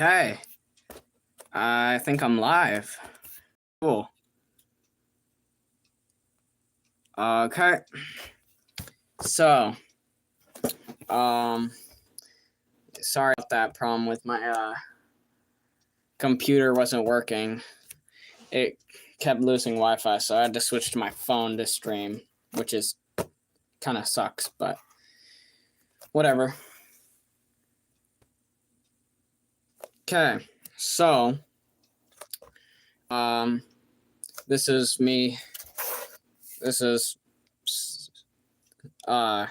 Okay. I think I'm live. Cool. Okay. So, sorry about that problem with my computer wasn't working. It kept losing Wi-Fi, so I had to switch to my phone to stream, which is kind of sucks, but whatever. Okay. So, this is me. This is the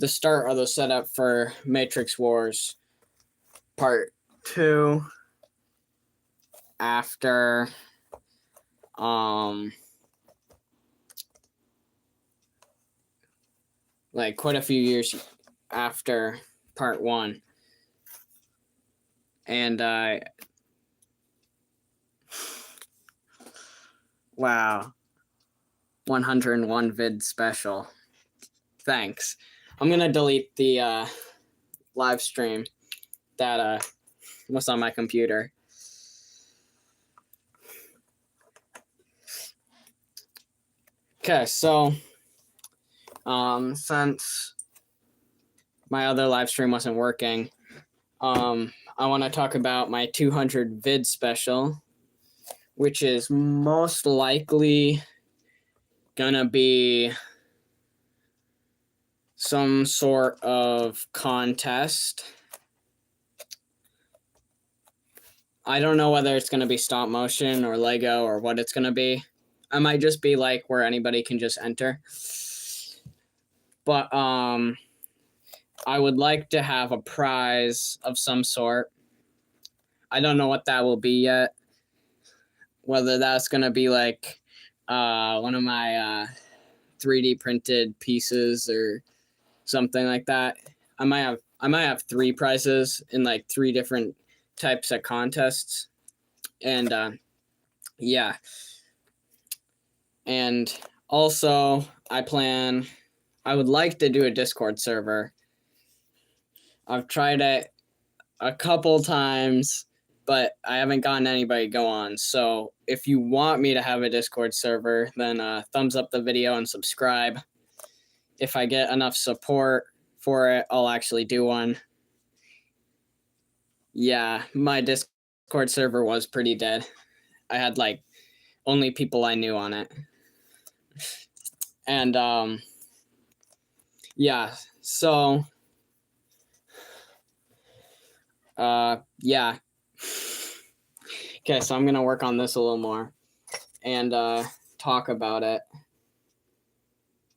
start of the setup for Matrix Wars Part 2 after like quite a few years after Part 1. And wow, 101 Vid Special. Thanks. I'm gonna delete the live stream that was on my computer. Okay, so since my other live stream wasn't working, I want to talk about my 200 vid special, which is most likely gonna be some sort of contest. I don't know whether it's gonna be stop motion or Lego or what it's gonna be. I might just be like where anybody can just enter. But I would like to have a prize of some sort. I don't know what that will be yet. Whether that's gonna be like one of my 3D printed pieces or something like that. I might have 3 prizes in like 3 different types of contests. And yeah. And also I would like to do a Discord server. I've tried it a couple times, but I haven't gotten anybody go on. So if you want me to have a Discord server, then thumbs up the video and subscribe. If I get enough support for it, I'll actually do one. Yeah, my Discord server was pretty dead. I had like only people I knew on it. And yeah, so yeah. Okay, so I'm gonna work on this a little more and talk about it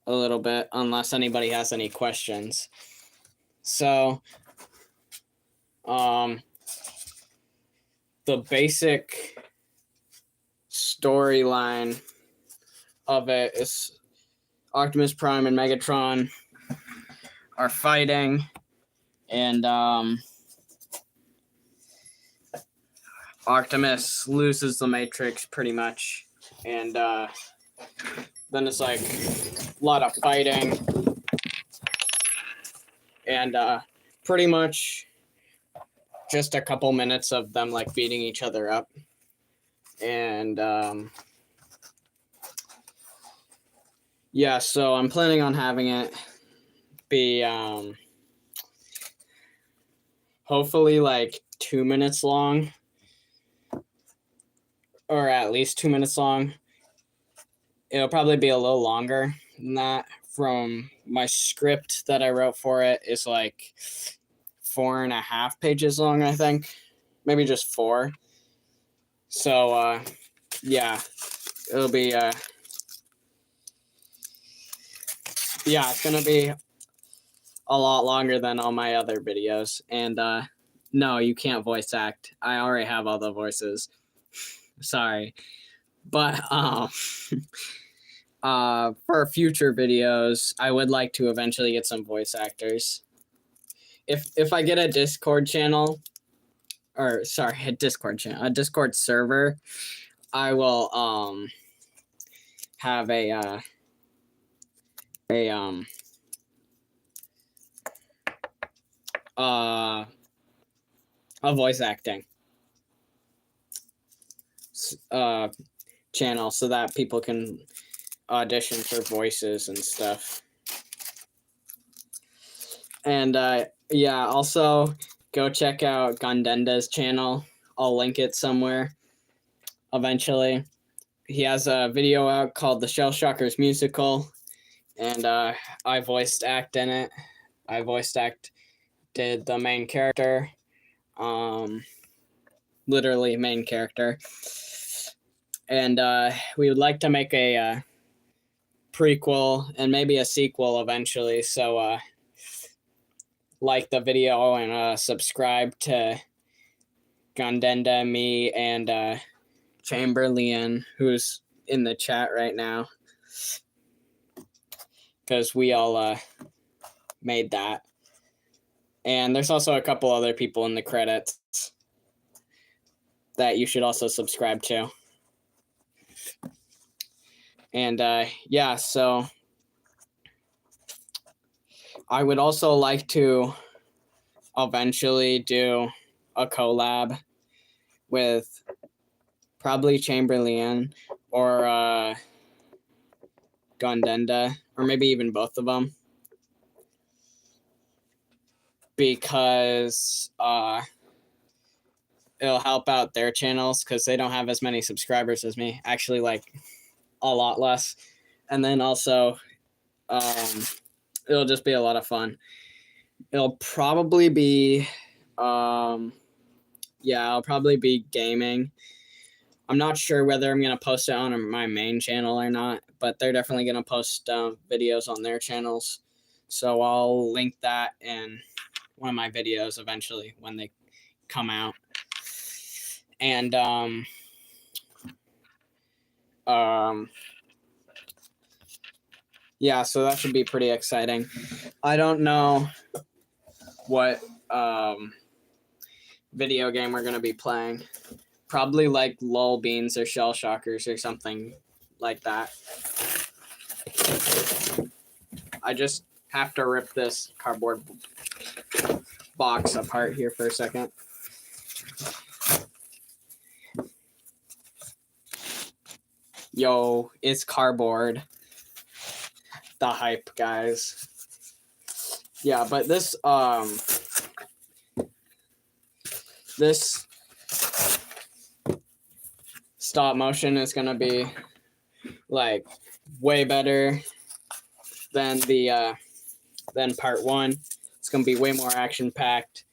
a little bit, unless anybody has any questions. So, the basic storyline of it is Optimus Prime and Megatron are fighting, and Optimus loses the Matrix pretty much, and then it's like a lot of fighting, and pretty much just a couple minutes of them like beating each other up, and yeah, so I'm planning on having it be hopefully like 2 minutes long, or at least 2 minutes long. It'll probably be a little longer than that. From my script that I wrote for it is like 4.5 pages long, I think. Maybe just 4. So yeah, it'll be yeah, it's gonna be a lot longer than all my other videos. And no, you can't voice act. I already have all the voices. Sorry. But for future videos, I would like to eventually get some voice actors. If I get a Discord channel, or sorry, a Discord server, I will have a voice acting. his channel so that people can audition for voices and stuff. And yeah, also go check out Gondenda's channel. I'll link it somewhere eventually. He has a video out called The Shell Shockers Musical, and I voiced act in it. I voiced acted the main character, literally main character. And we would like to make a prequel and maybe a sequel eventually. So like the video and subscribe to Gondenda, me, and Chamberlain, who's in the chat right now, because we all made that. And there's also a couple other people in the credits that you should also subscribe to. And yeah, so I would also like to eventually do a collab with probably Chamberlain or Gondenda, or maybe even both of them, because it'll help out their channels because they don't have as many subscribers as me. Actually, like a lot less. And then also, it'll just be a lot of fun. It'll probably be, yeah, I'll probably be gaming. I'm not sure whether I'm going to post it on my main channel or not, but they're definitely going to post videos on their channels. So I'll link that in one of my videos eventually when they come out. And yeah, so that should be pretty exciting. I don't know what video game we're going to be playing. Probably like Lol Beans or Shell Shockers or something like that. I just have to rip this cardboard box apart here for a second. Yo, it's cardboard. The hype, guys. Yeah, but this stop motion is gonna be like way better than the than part one. It's gonna be way more action packed.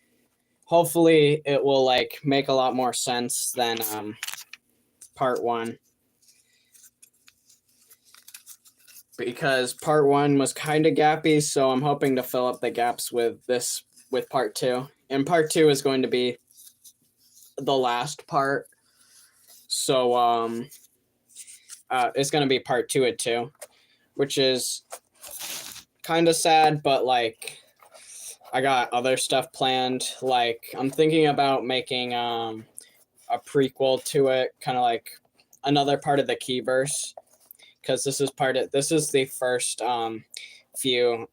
Hopefully, it will like make a lot more sense than part one. Because part one was kind of gappy, so I'm hoping to fill up the gaps with part two. And part two is going to be the last part. So it's going to be part two at two, which is kind of sad, but like I got other stuff planned. Like I'm thinking about making a prequel to it, kind of like another part of the Keyverse. Because this is the first few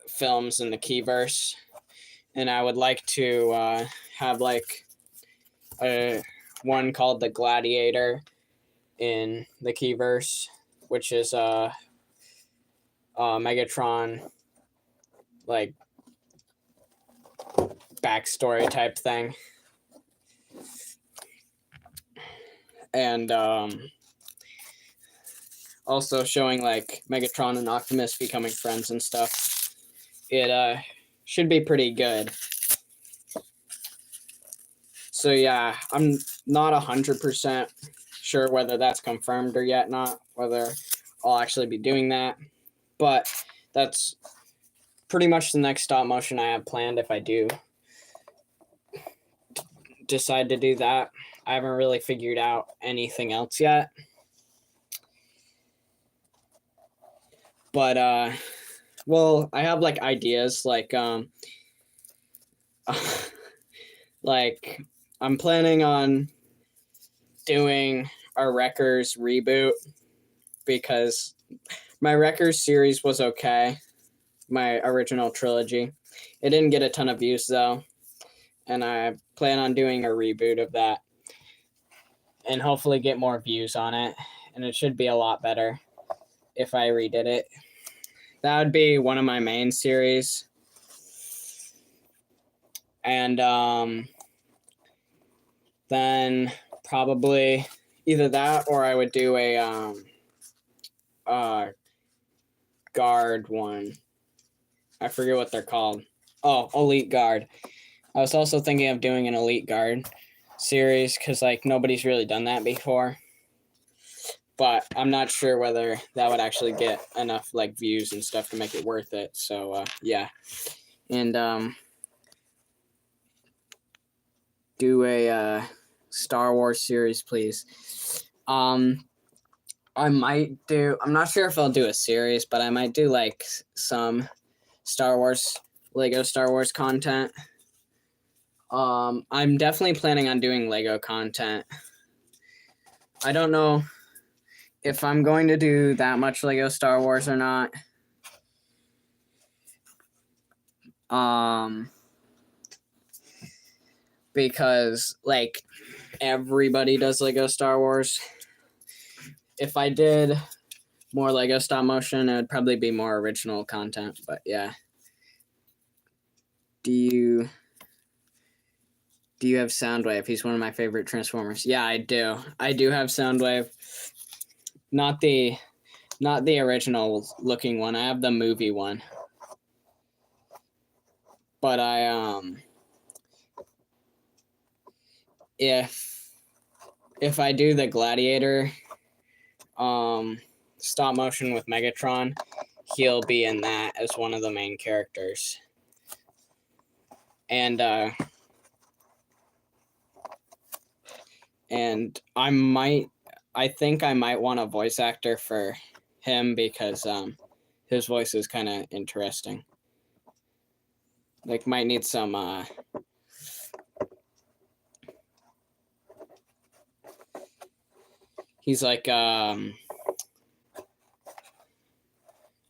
films in the Keyverse, and I would like to have like one called The Gladiator in the Keyverse, which is a Megatron like backstory type thing, and also showing like Megatron and Optimus becoming friends and stuff. It should be pretty good. So yeah, I'm not 100% sure whether that's confirmed or yet not, whether I'll actually be doing that. But that's pretty much the next stop motion I have planned if I do decide to do that. I haven't really figured out anything else yet. But well, I have like ideas like like I'm planning on doing a Wreckers reboot because my Wreckers series was okay. My original trilogy. It didn't get a ton of views though, and I plan on doing a reboot of that. and hopefully get more views on it. And it should be a lot better if I redid it. That would be one of my main series. And then probably either that or I would do a guard one. I forget what they're called. Oh, Elite Guard. I was also thinking of doing an Elite Guard series because like nobody's really done that before. But I'm not sure whether that would actually get enough like views and stuff to make it worth it. So yeah. And do a Star Wars series, please. I might do, I'm not sure if I'll do a series, but I might do like some Lego Star Wars content. I'm definitely planning on doing Lego content. I don't know if I'm going to do that much Lego Star Wars or not. Because like everybody does Lego Star Wars. If I did more Lego stop motion, it would probably be more original content, but yeah. Do you have Soundwave? He's one of my favorite Transformers. Yeah, I do. I do have Soundwave. Not the original looking one. I have the movie one. But I if I do the Gladiator stop motion with Megatron, he'll be in that as one of the main characters. And I think I might want a voice actor for him because his voice is kind of interesting. Like might need some he's like I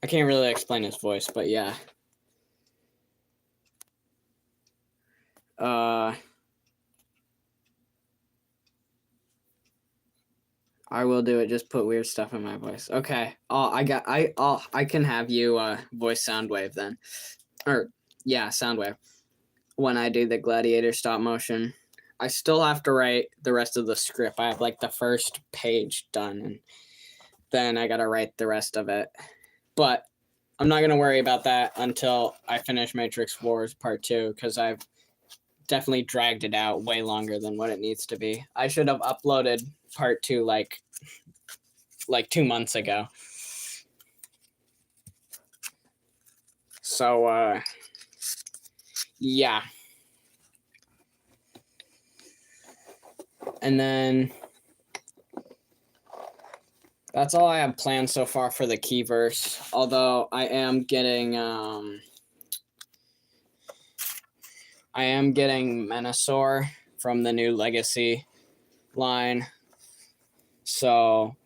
can't really explain his voice, but yeah. I will do it. Just put weird stuff in my voice. Okay. I can have you voice Soundwave then. Or yeah, Soundwave. When I do the Gladiator stop motion. I still have to write the rest of the script. I have like the first page done and then I got to write the rest of it. But I'm not going to worry about that until I finish Matrix Wars Part 2 because I've definitely dragged it out way longer than what it needs to be. I should have uploaded Part 2 like 2 months ago. So yeah. And then that's all I have planned so far for the Keyverse. Although I am getting Menasor from the new Legacy line. So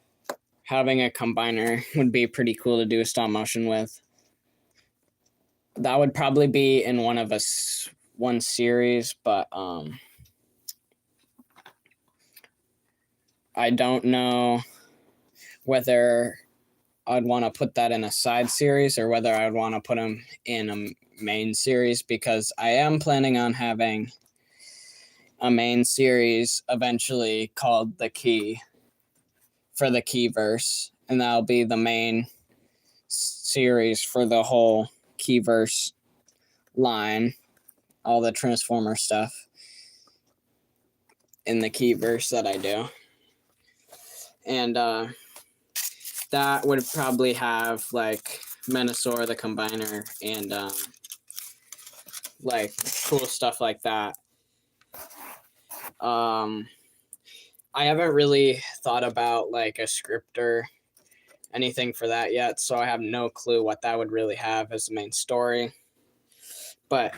having a combiner would be pretty cool to do a stop motion with. That would probably be in one series, but I don't know whether I'd want to put that in a side series or whether I'd want to put them in a main series because I am planning on having a main series eventually called The Key for the Keyverse, and that'll be the main series for the whole Keyverse line, all the Transformer stuff in the Keyverse that I do. And that would probably have like Menasor the Combiner and like cool stuff like that. I haven't really thought about like a script or anything for that yet, so I have no clue what that would really have as the main story. But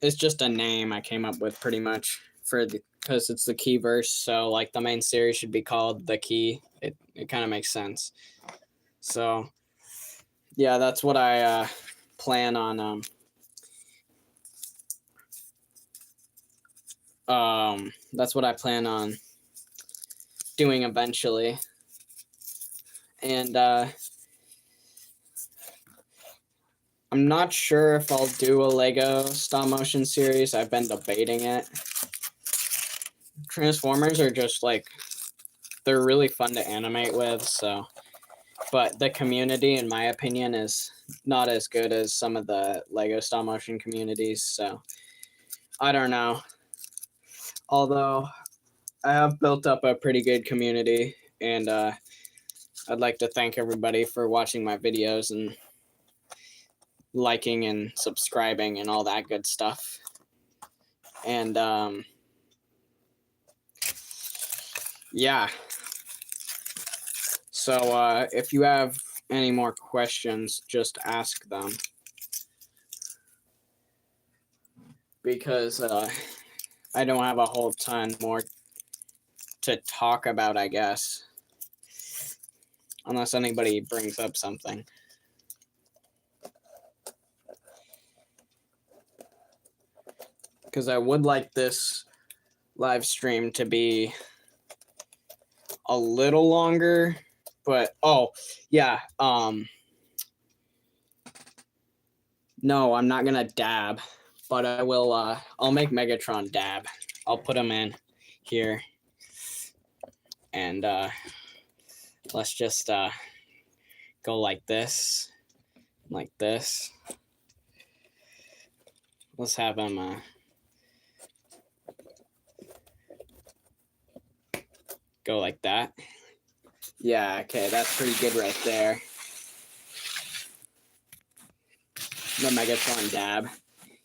it's just a name I came up with pretty much because it's the Keyverse, so like the main series should be called The Key. It kind of makes sense. So yeah, that's what I plan on that's what I plan on doing eventually. And I'm not sure if I'll do a Lego stop motion series. I've been debating it. Transformers are just like, they're really fun to animate with, so. But the community, in my opinion, is not as good as some of the Lego stop motion communities, so I don't know. Although I have built up a pretty good community, and I'd like to thank everybody for watching my videos and liking and subscribing and all that good stuff. And yeah. So if you have any more questions, just ask them. Because I don't have a whole ton more to talk about, I guess. Unless anybody brings up something. Because I would like this live stream to be a little longer, but oh yeah, no, I'm not gonna dab, but I will. I'll make Megatron dab. I'll put him in here, and let's just go like this, like this. Let's have him go like that. Yeah, okay, that's pretty good right there. The Megatron dab.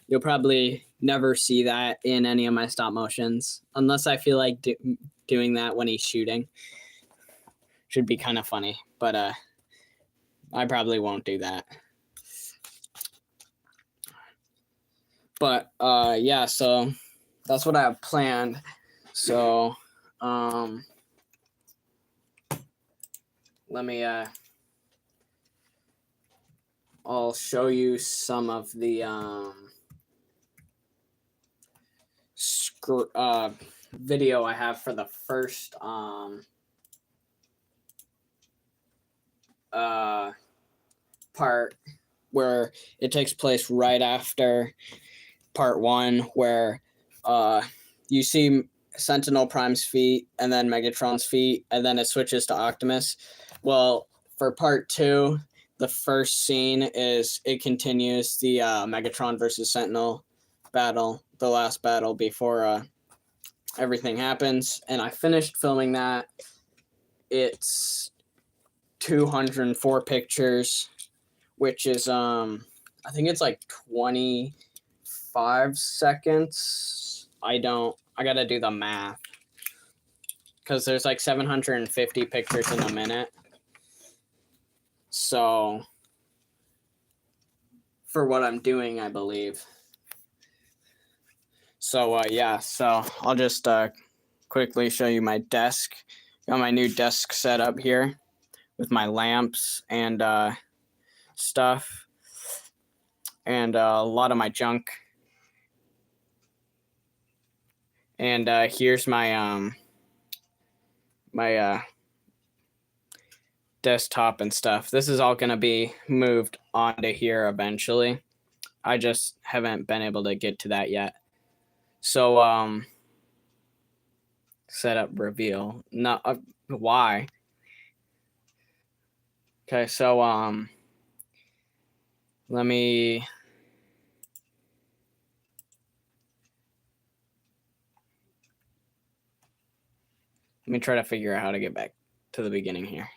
You'll probably never see that in any of my stop motions, unless I feel like doing that when he's shooting. Should be kind of funny, but I probably won't do that. But yeah, so that's what I have planned. So let me I'll show you some of the video I have for the first part, where it takes place right after part 1, where you see Sentinel Prime's feet and then Megatron's feet, and then it switches to Optimus. Well, for part 2, the first scene is it continues the Megatron versus Sentinel battle, the last battle before everything happens. And I finished filming that. It's 204 pictures, which is I think it's like 25 seconds. I gotta do the math, because there's like 750 pictures in a minute. So for what I'm doing, I believe. So yeah, so I'll just quickly show you my desk. Got my new desk set up here with my lamps and stuff, and a lot of my junk. And here's my my desktop and stuff. This is all gonna be moved onto here eventually. I just haven't been able to get to that yet. So setup reveal. Not why? Okay, so let me try to figure out how to get back to the beginning here.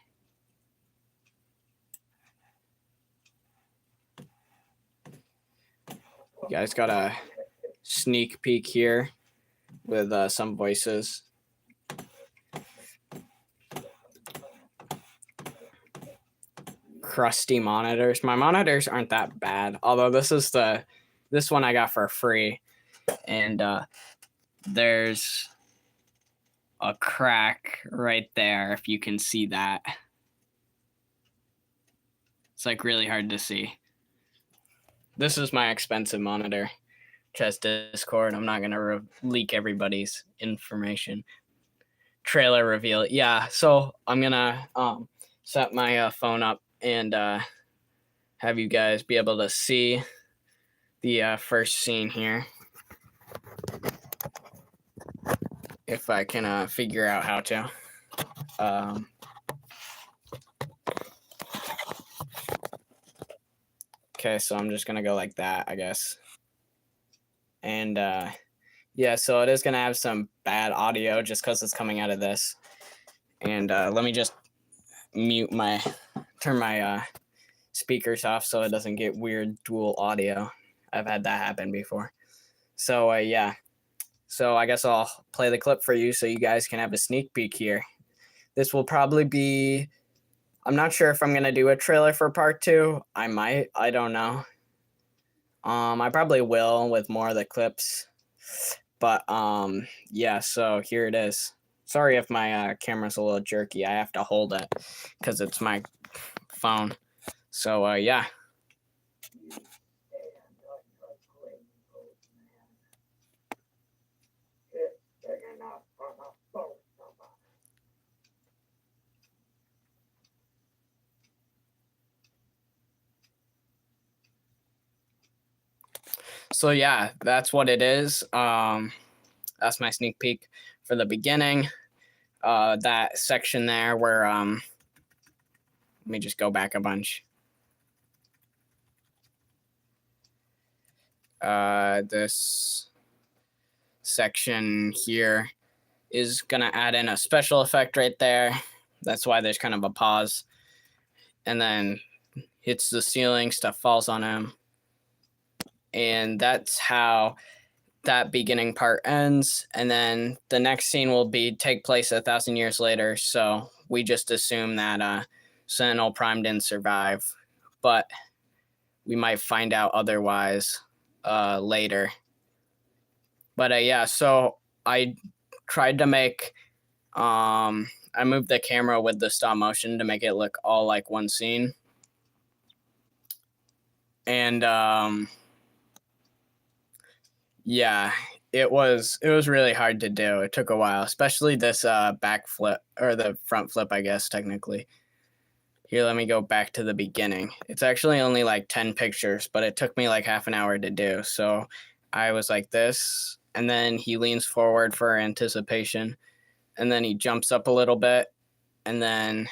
You guys got a sneak peek here with some voices. Crusty monitors. My monitors aren't that bad, although this one I got for free, and there's a crack right there, if you can see that. It's like really hard to see. This is my expensive monitor, which has Discord. I'm not gonna leak everybody's information. trailer reveal. Yeah, so I'm gonna set my phone up and have you guys be able to see the first scene here. If I can figure out how to. Okay, so I'm just gonna go like that, I guess. And yeah, so it is gonna have some bad audio just because it's coming out of this. And let me just turn my speakers off so it doesn't get weird dual audio. I've had that happen before. So yeah, so I guess I'll play the clip for you so you guys can have a sneak peek here. This will probably be, I'm not sure if I'm gonna do a trailer for part 2. I might, I don't know. I probably will with more of the clips, but yeah, so here it is. Sorry if my camera's a little jerky. I have to hold it because it's my phone. So yeah. So yeah, that's what it is. That's my sneak peek for the beginning. That section there where let me just go back a bunch. This section here is gonna add in a special effect right there. That's why there's kind of a pause. And then hits the ceiling, stuff falls on him. And that's how that beginning part ends. And then the next scene will take place 1,000 years later. So we just assume that Sentinel Prime didn't survive, but we might find out otherwise later. But yeah, so I tried to make I moved the camera with the stop motion to make it look all like one scene. And yeah, it was really hard to do. It took a while, especially this back flip, or the front flip, I guess, technically. Here, let me go back to the beginning. It's actually only like 10 pictures, but it took me like half an hour to do. So I was like this, and then he leans forward for anticipation, and then he jumps up a little bit, and then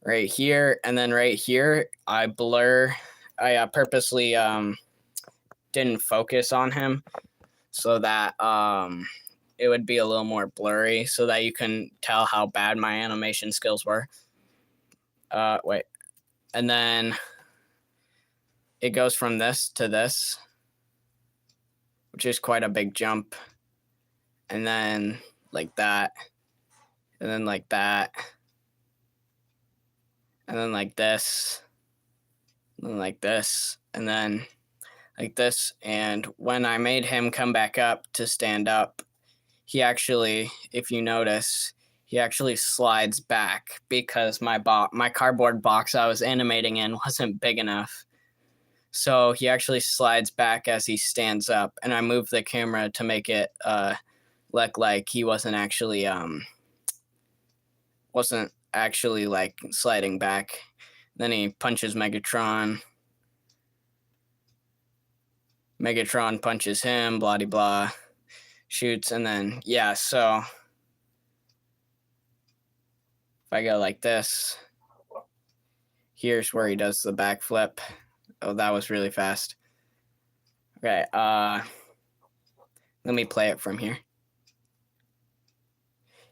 right here, and then right here, I purposely didn't focus on him so that it would be a little more blurry so that you can tell how bad my animation skills were. Wait. And then it goes from this to this, which is quite a big jump. And then like that. And then like that. And then like this. And then like this. And then like this. And when I made him come back up to stand up, he actually, if you notice, he actually slides back because my cardboard box I was animating in wasn't big enough. So he actually slides back as he stands up, and I moved the camera to make it look like he wasn't actually like sliding back. Then he punches Megatron. Megatron punches him, blah de blah, shoots, and then yeah, so if I go like this, here's where he does the backflip. Oh, that was really fast. Okay, let me play it from here.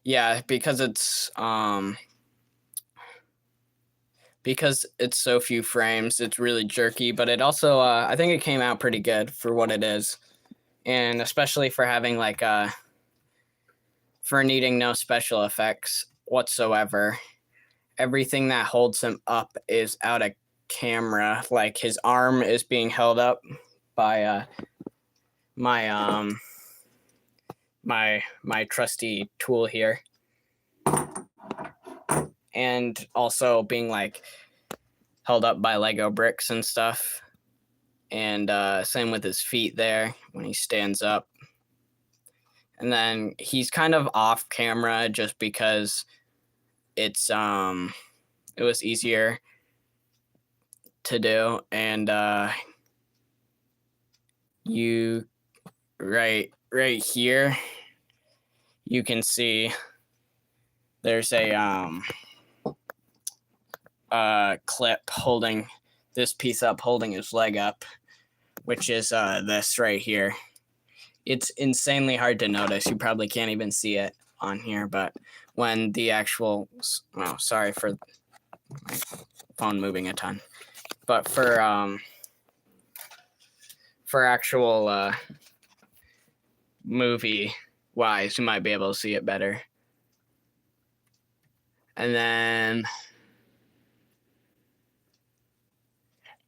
Yeah, because it's so few frames, it's really jerky, but it also I think it came out pretty good for what it is. And especially for having like for needing no special effects whatsoever. Everything that holds him up is out of camera. Like his arm is being held up by my my trusty tool here, and also being like held up by Lego bricks and stuff. And same with his feet there when he stands up. And then he's kind of off camera just because it was easier to do. And you right here, you can see there's a clip holding this piece up, holding his leg up, which is this right here. It's insanely hard to notice. You probably can't even see it on here, but when the actual, oh, sorry for my phone moving a ton, but for actual movie wise, you might be able to see it better. And then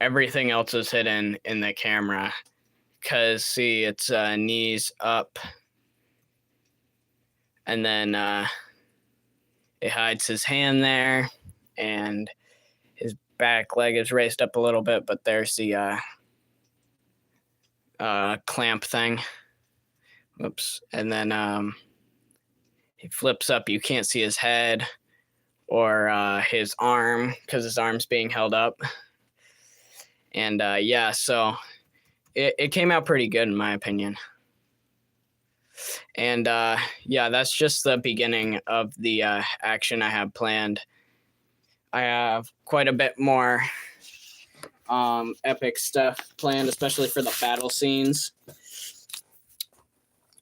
everything else is hidden in the camera. Because, see, it's knees up, and then it hides his hand there, and his back leg is raised up a little bit, but there's the clamp thing. Whoops. And then he flips up. You can't see his head or his arm because his arm's being held up. And yeah, so it came out pretty good in my opinion. And yeah, that's just the beginning of the action I have planned. I have quite a bit more epic stuff planned, especially for the battle scenes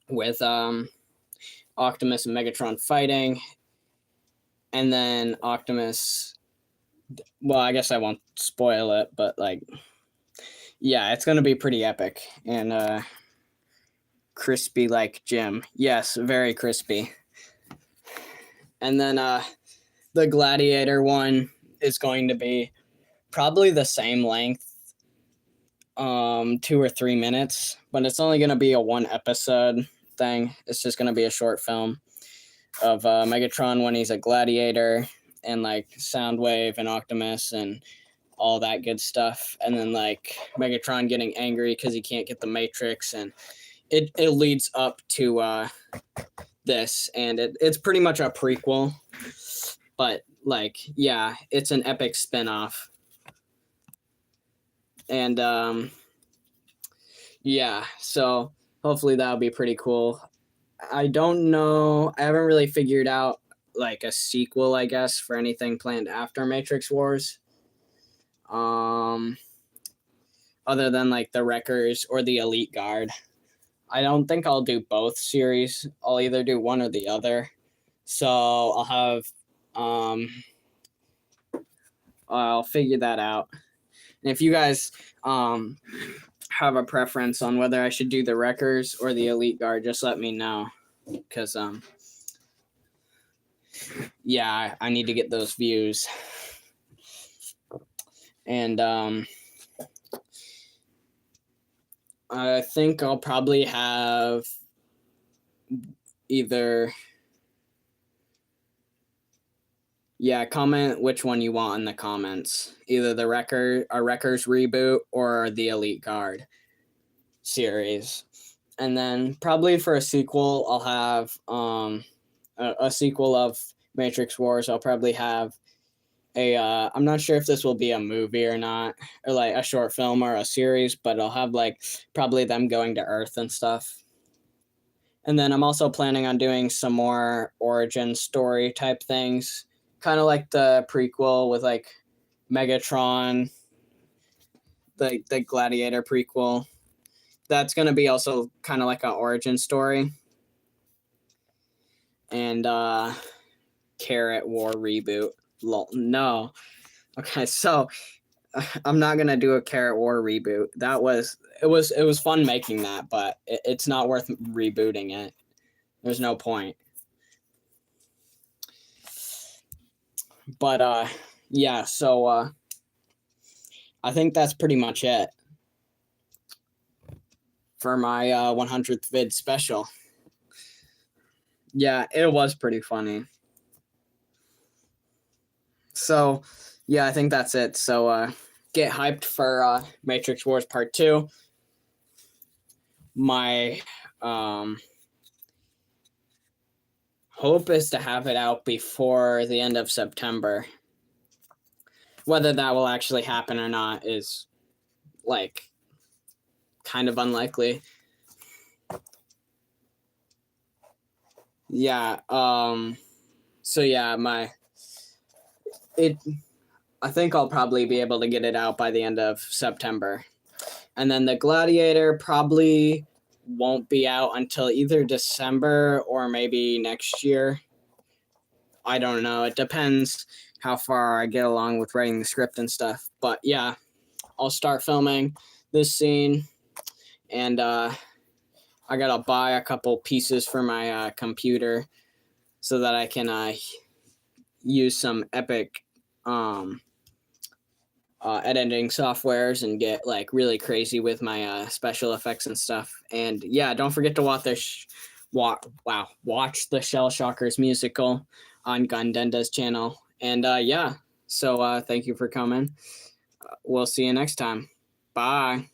with Optimus and Megatron fighting. And then Optimus, well, I guess I won't spoil it, but like, yeah, it's going to be pretty epic. And crispy like Jim. Yes, very crispy. And then the Gladiator one is going to be probably the same length, 2 or 3 minutes, but it's only going to be a 1 episode thing. It's just going to be a short film of Megatron when he's a gladiator, and like Soundwave and Optimus and all that good stuff. And then like Megatron getting angry because he can't get the Matrix, and it leads up to this, and it's pretty much a prequel, but like, yeah, it's an epic spinoff. And yeah, so hopefully that'll be pretty cool. I don't know, I haven't really figured out like a sequel, I guess, for anything planned after Matrix Wars. Other than like the Wreckers or the Elite Guard. I don't think I'll do both series. I'll either do one or the other. So I'll have I'll figure that out. And if you guys have a preference on whether I should do the Wreckers or the Elite Guard, just let me know. Because yeah, I need to get those views. And I think I'll probably have either, yeah, comment which one you want in the comments. Either the Wreckers reboot or the Elite Guard series. And then probably for a sequel, I'll have a sequel of Matrix Wars. I'll probably have I'm not sure if this will be a movie or not, or like a short film or a series, but I'll have like probably them going to Earth and stuff. And then I'm also planning on doing some more origin story type things, kind of like the prequel with like Megatron, the Gladiator prequel. That's going to be also kind of like an origin story. And Carrot War reboot. No. Okay, so I'm not gonna do a Carrot War reboot. It was fun making that, but it's not worth rebooting it. There's no point. But yeah, so I think that's pretty much it for my 100th vid special. Yeah, it was pretty funny. So, yeah, I think that's it. So, get hyped for Matrix Wars Part 2. My hope is to have it out before the end of September. Whether that will actually happen or not is like kind of unlikely. Yeah, so yeah, I think I'll probably be able to get it out by the end of September. And then the Gladiator probably won't be out until either December or maybe next year. I don't know. It depends how far I get along with writing the script and stuff. But yeah, I'll start filming this scene, and I gotta buy a couple pieces for my computer so that I can use some epic editing softwares and get like really crazy with my special effects and stuff. And yeah, don't forget to watch the Shell Shockers musical on Gundenda's channel. And yeah, so thank you for coming. We'll see you next time. Bye.